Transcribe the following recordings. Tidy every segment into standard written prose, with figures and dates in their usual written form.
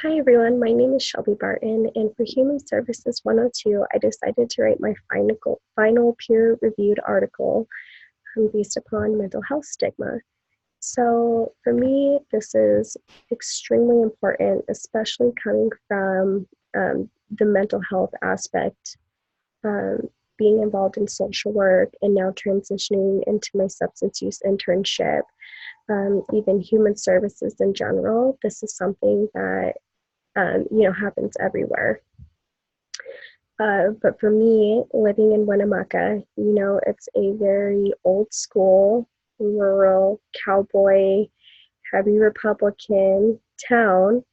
Hi everyone, my name is Shelby Barton, and for Human Services 102, I decided to write my final peer-reviewed article based upon mental health stigma. So for me, this is extremely important, especially coming from the mental health aspect, um, being involved in social work, and now transitioning into my substance use internship, even human services in general. This is something that happens everywhere. But for me, living in Winnemucca, it's a very old school, rural, cowboy, heavy Republican town,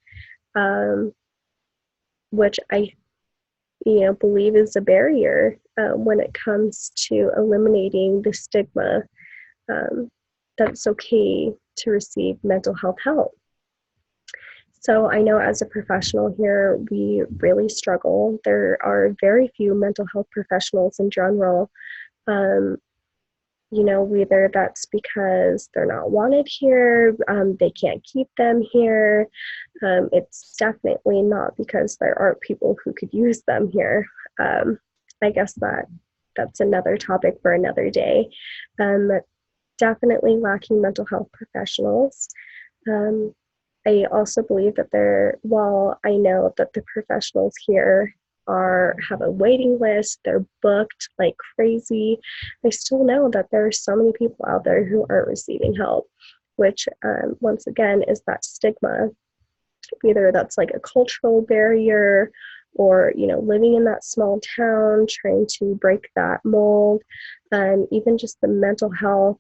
um, which I, believe is a barrier when it comes to eliminating the stigma that it's okay to receive mental health help. So I know as a professional here, we really struggle. There are very few mental health professionals in general. Um, whether that's because they're not wanted here, they can't keep them here. It's definitely not because there aren't people who could use them here. I guess that's another topic for another day. Definitely lacking mental health professionals. I also believe that while I know that the professionals here have a waiting list, they're booked like crazy, I still know that there are so many people out there who aren't receiving help, which once again is that stigma. Either that's like a cultural barrier or, living in that small town, trying to break that mold, even just the mental health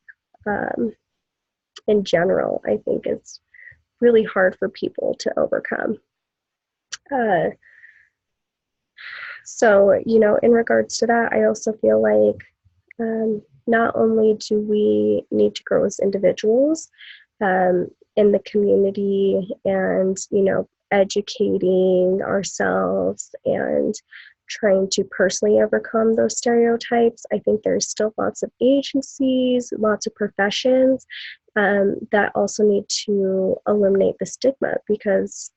in general, I think is really hard for people to overcome. Uh, in regards to that, I also feel like not only do we need to grow as individuals in the community and, educating ourselves and trying to personally overcome those stereotypes. I think there's still lots of agencies, lots of professions that also need to eliminate the stigma because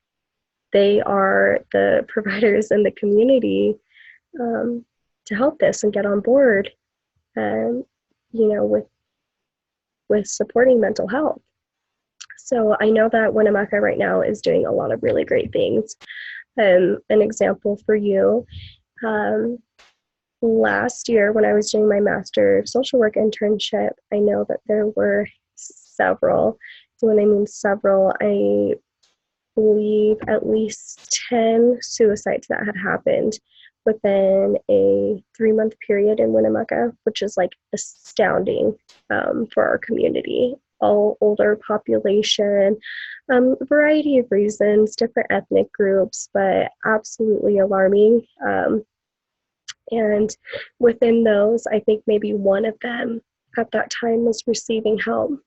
they are the providers in the community to help this and get on board, um, with supporting mental health. So I know that Winnemucca right now is doing a lot of really great things. An example for you, last year when I was doing my Master of Social Work internship, I know that there were several. When I mean several, I believe at least 10 suicides that had happened within a 3-month period in Winnemucca, which is like astounding for our community. All older population, a variety of reasons, different ethnic groups, but absolutely alarming. And within those, I think maybe one of them at that time was receiving help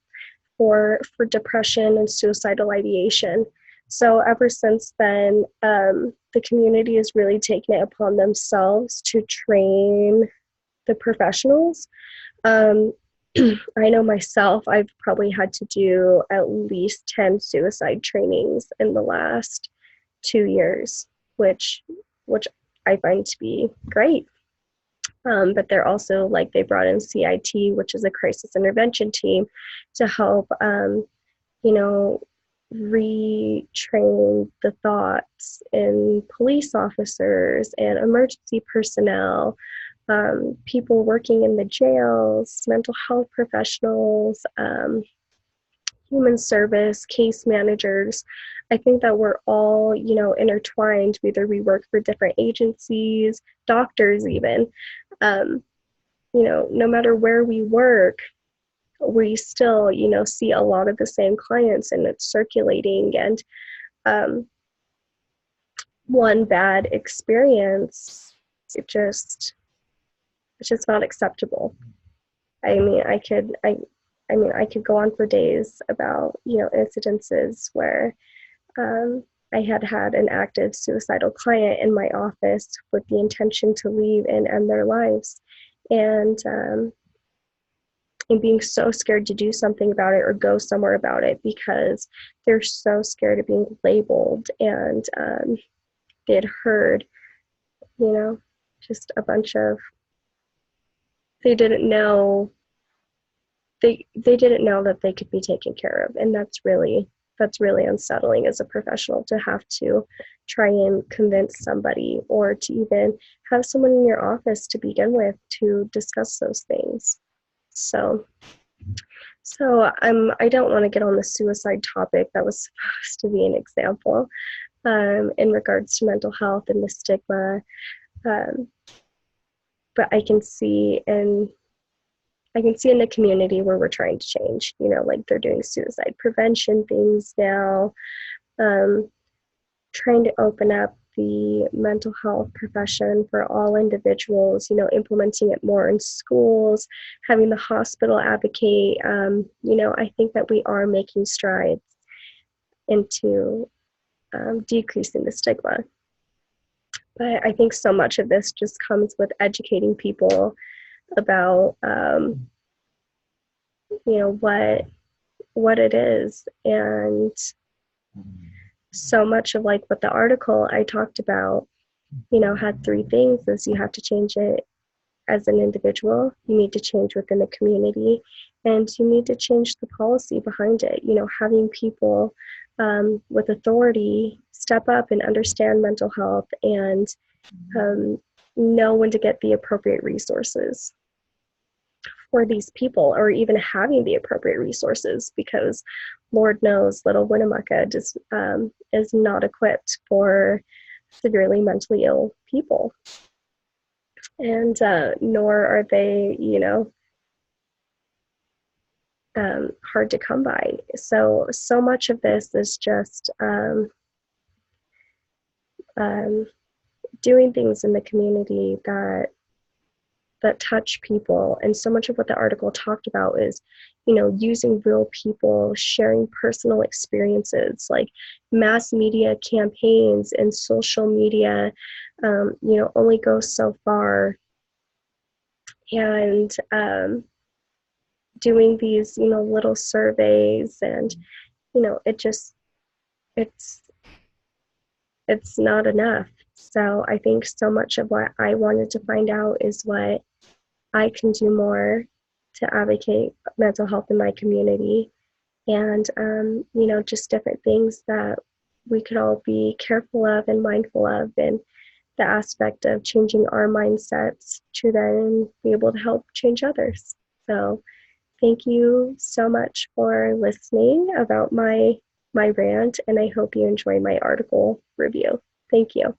for depression and suicidal ideation. So ever since then, the community has really taken it upon themselves to train the professionals. I know myself, I've probably had to do at least 10 suicide trainings in the last 2 years, which I find to be great. But they're also they brought in CIT, which is a crisis intervention team, to help, retrain the thoughts in police officers and emergency personnel, people working in the jails, mental health professionals, human service, case managers. I think that we're all, intertwined, whether we work for different agencies, doctors even. No matter where we work, we still, see a lot of the same clients and it's circulating. And one bad experience, it's just not acceptable. I could go on for days about, incidences where I had an active suicidal client in my office with the intention to leave and end their lives. And and being so scared to do something about it or go somewhere about it because they're so scared of being labeled and get heard, you know, just a bunch of, they didn't know, they didn't know that they could be taken care of. And that's really unsettling as a professional to have to try and convince somebody or to even have someone in your office to begin with to discuss those things. So I don't want to get on the suicide topic. That was supposed to be an example in regards to mental health and the stigma. Um, but I can see in the community where we're trying to change, you know, like they're doing suicide prevention things now, trying to open up the mental health profession for all individuals, you know, implementing it more in schools, having the hospital advocate. You know, I think that we are making strides into decreasing the stigma. But I think so much of this just comes with educating people about, you know, what it is. And so much of like what the article I talked about, you know, had three things: is you have to change it as an individual, you need to change within the community, and you need to change the policy behind it. You know, having people with authority step up and understand mental health and know when to get the appropriate resources for these people, or even having the appropriate resources, because Lord knows little Winnemucca just is not equipped for severely mentally ill people. And nor are they, you know, hard to come by. So much of this is just doing things in the community that touch people. And so much of what the article talked about is, you know, using real people, sharing personal experiences, like mass media campaigns and social media, you know, only go so far. And doing these, you know, little surveys, and, you know, it's not enough. So I think so much of what I wanted to find out is what I can do more to advocate mental health in my community, and you know, just different things that we could all be careful of and mindful of, and the aspect of changing our mindsets to then be able to help change others. So thank you so much for listening about my rant, and I hope you enjoy my article review. Thank you.